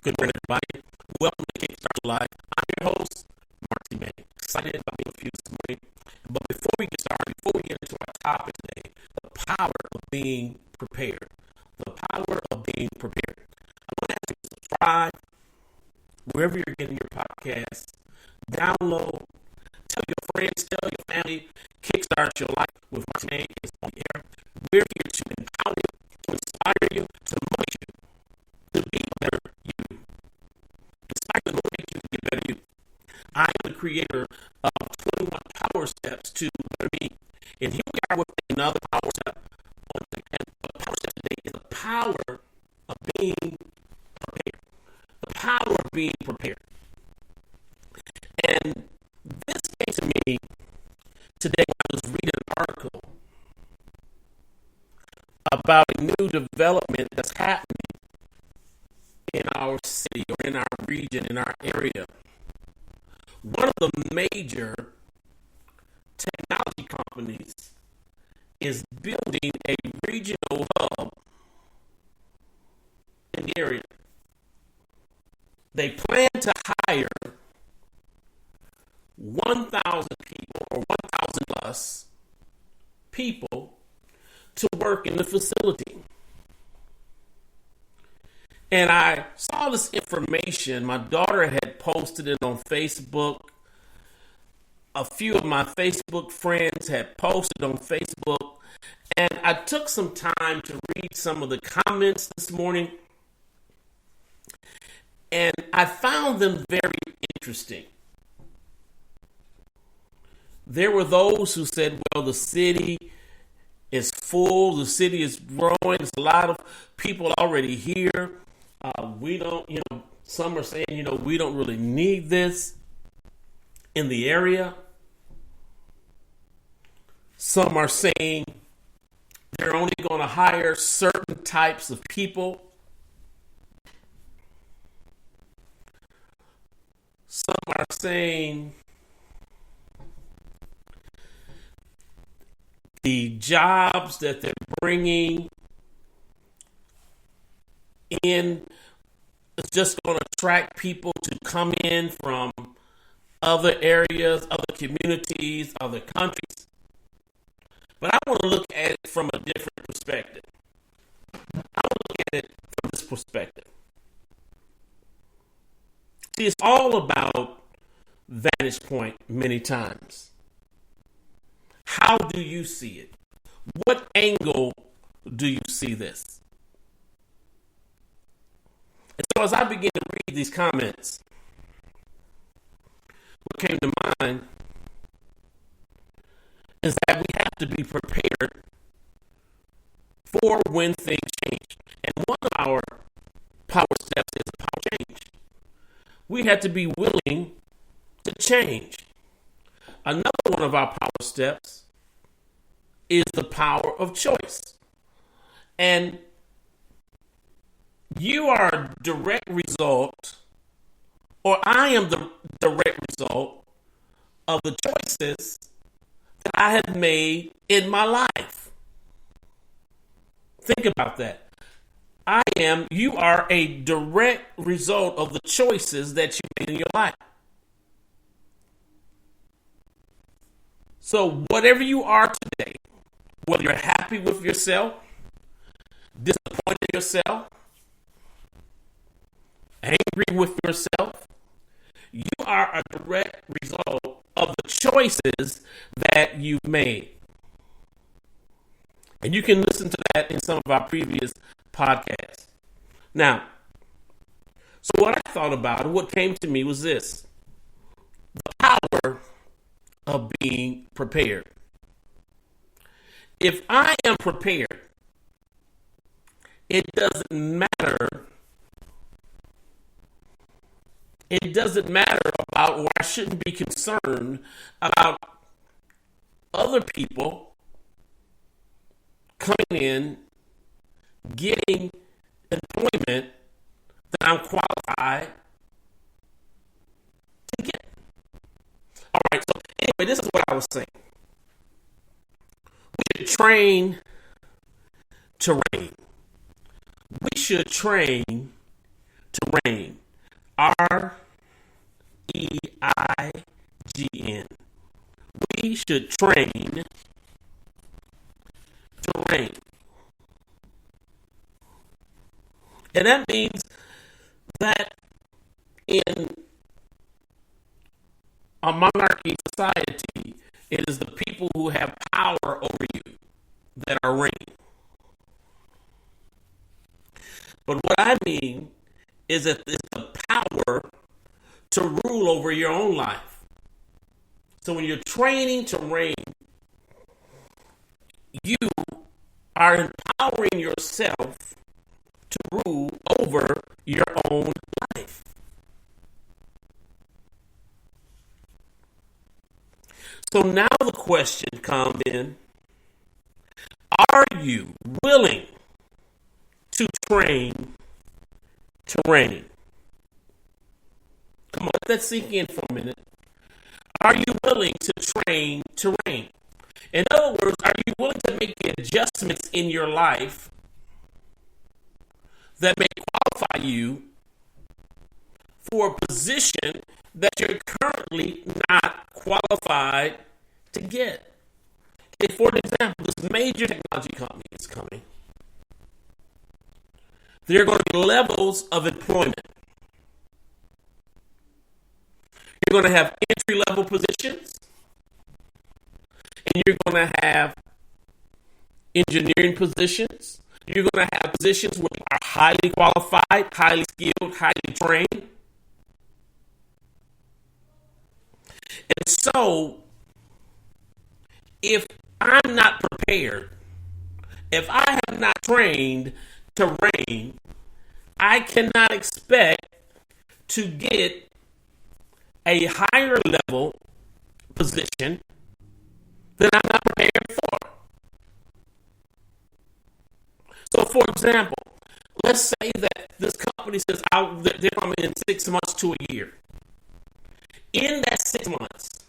Good morning, everybody. Welcome to Kickstart Live. I'm your host, Marc T May. Excited about being with you this morning. But before we get started, before we get into our topic today, the power of being prepared. The power of being prepared. I want to ask you to subscribe wherever you're getting your podcast. Download. Tell your friends, tell your family. Kickstart your life with Marc T May is on the air. We're here to empower you, to inspire you, to motivate you to be a better you. Inspire you to motivate you to be a better you. I am the creator of 21 power steps to better me. And here we are with another power step. And the power step today is the power of being prepared. The power of being prepared. And this came to me today when I was reading an article about a new development that's happening in our city or in our region, in our area. One of the major technology companies is building a regional hub in the area. They plan to hire 1,000 people or 1,000 plus people to work in the facility. And I saw this information. My daughter had posted it on Facebook. A few of my Facebook friends had posted on Facebook. And I took some time to read some of the comments this morning. And I found them very interesting. There were those who said, well, the city is full. The city is growing. There's a lot of people already here. We don't, some are saying, we don't really need this in the area. Some are saying they're only going to hire certain types of people. Some are saying the jobs that they're bringing in is just going to attract people to come in from other areas, other communities, other countries. But I want to look at it from a different perspective. I want to look at it from this perspective. See, it's all about vantage point many times. How do you see it? What angle do you see this? And so as I begin to read these comments, what came to mind is that we have to be prepared for when things change. And one of our power steps is power change. We have to be willing to change. Another one of our power steps is the power of choice. And you are a direct result, or I am the direct result of the choices that I have made in my life. Think about that. You are a direct result of the choices that you made in your life. So whatever you are today, whether you're happy with yourself, disappointed in yourself, angry with yourself, you are a direct result of the choices that you've made. And you can listen to that in some of our previous podcasts. Now, so what I thought about, what came to me was this: the power of being prepared. If I am prepared, it doesn't matter. It doesn't matter about, or I shouldn't be concerned about other people coming in, getting employment that I'm qualified to get. All right, so anyway, this is what I was saying. We should train to reign. We should train to reign. REIGN. We should train to reign. And that means that in a monarchy society, it is the people who have power over you that are reigning. But what I mean is that it's the power to rule over your own life. So when you're training to reign, you are empowering yourself to rule over your own life. So now the question comes in, are you willing to train to reign? Come on, let that sink in for a minute. Are you willing to train to reign? In other words, are you willing to make the adjustments in your life that may qualify you for a position that you're currently not qualified to get? Okay, for example, this major technology company is coming. There are going to be levels of employment. You're going to have entry-level positions, and you're going to have engineering positions. You're going to have positions which are highly qualified, highly skilled, highly trained. And so, if I'm not prepared, if I have not trained to reign, I cannot expect to get a higher level position that I'm not prepared for. So, for example, let's say that this company says that they're coming in 6 months to a year. In that 6 months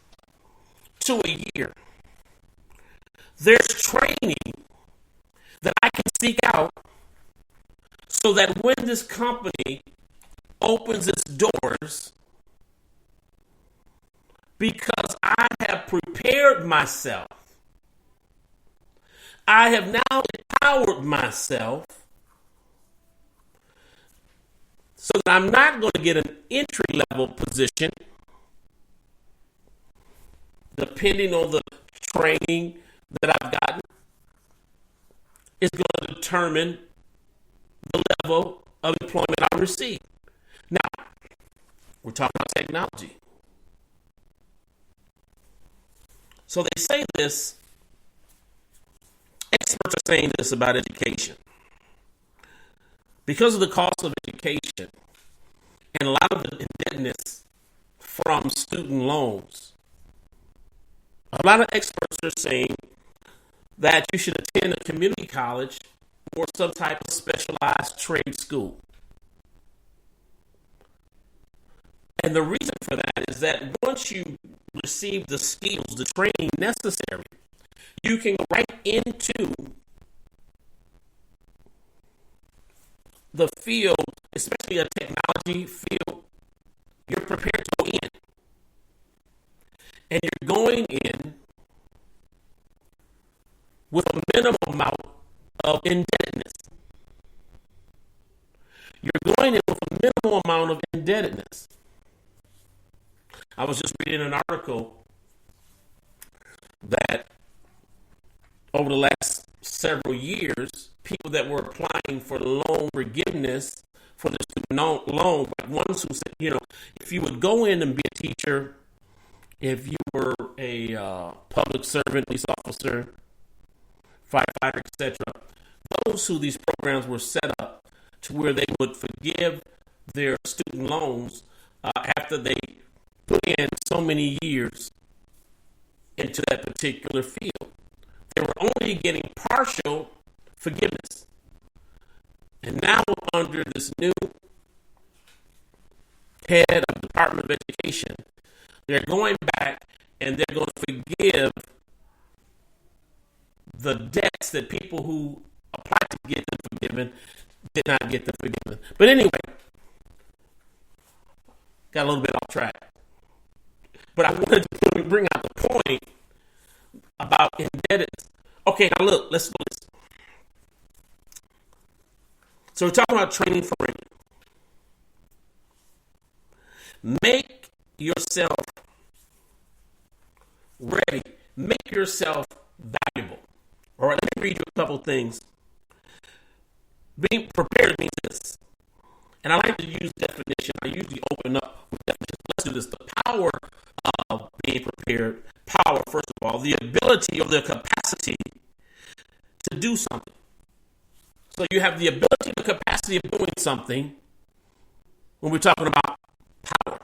to a year, there's training that I can seek out so that when this company opens its doors, because I have prepared myself, I have now empowered myself so that I'm not going to get an entry-level position depending on the training that I've gotten. It's going to determine the level of employment I receive. Now, we're talking about technology. So they say this, experts are saying this about education. Because of the cost of education and a lot of the indebtedness from student loans, a lot of experts are saying that you should attend a community college or some type of specialized trade school. And the reason for that is that once you receive the skills, the training necessary, you can go right into the field, especially a technology field. You're prepared to go in. And you're going in with a minimum amount of indebtedness. You're going in with a minimal amount of indebtedness. I was just reading an article that over the last several years, people that were applying for loan forgiveness for the student loan, ones who said, if you would go in and be a teacher, if you were a public servant, police officer, firefighter, etc., those who these programs were set up to where they would forgive their student loans after they put in so many years into that particular field. They were only getting partial forgiveness. And now under this new head of the Department of Education, they're going back and they're going to forgive the debts that people who applied to get them forgiven did not get them forgiven. But anyway, Got a little bit off track. But I wanted to bring out the point about indebtedness. Okay, now look, let's do this. So we're talking about training for ready. Make yourself ready. Make yourself valuable. All right, let me read you a couple things. Being prepared means this. And I like to use definition. I usually open up with definition. Let's do this. The power of being prepared. Power, first of all, the ability or the capacity to do something. So you have the ability, the capacity of doing something when we're talking about power.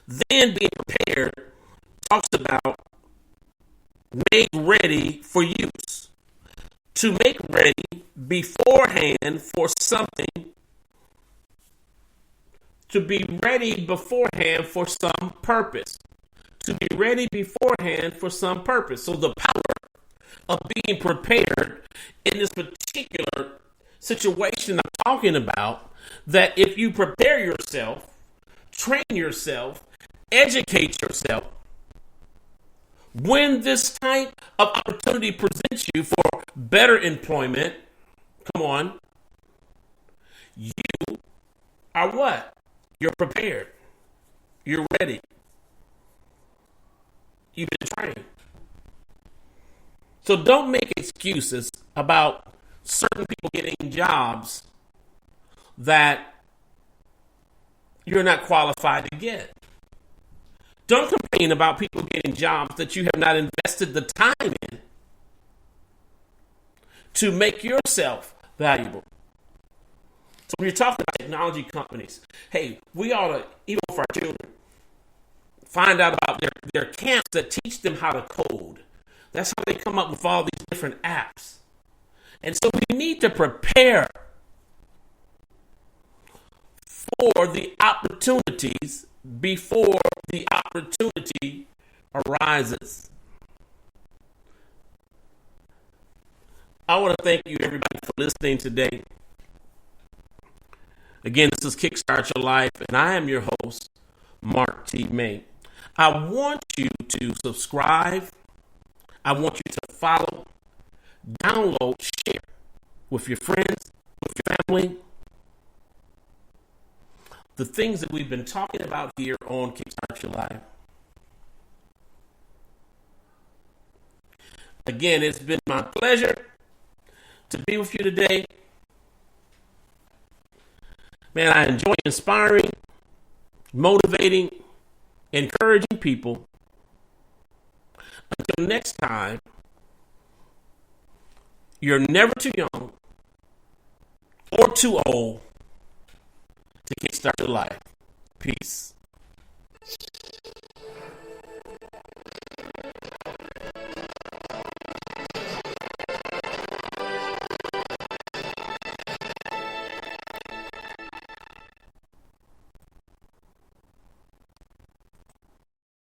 Then being prepared talks about make ready for use. To make ready beforehand for something. To be ready beforehand for some purpose. To be ready beforehand for some purpose. So the power of being prepared in this particular situation I'm talking about, that if you prepare yourself, train yourself, educate yourself, when this type of opportunity presents you for better employment, come on, you are what? You're prepared. You're ready. You've been trained. So don't make excuses about certain people getting jobs that you're not qualified to get. Don't complain about people getting jobs that you have not invested the time in to make yourself valuable. So when you're talking about technology companies, hey, we ought to, even for our children, find out about their camps that teach them how to code. That's how they come up with all these different apps. And so we need to prepare for the opportunities before the opportunity arises. I want to thank you, everybody, for listening today. Again, this is Kickstart Your Life, and I am your host, Marc T May. I want you to subscribe. I want you to follow, download, share with your friends, with your family. The things that we've been talking about here on Kickstart Your Life. Again, it's been my pleasure to be with you today. Man, I enjoy inspiring, motivating, encouraging people. Until next time, you're never too young or too old to kickstart your life. Peace.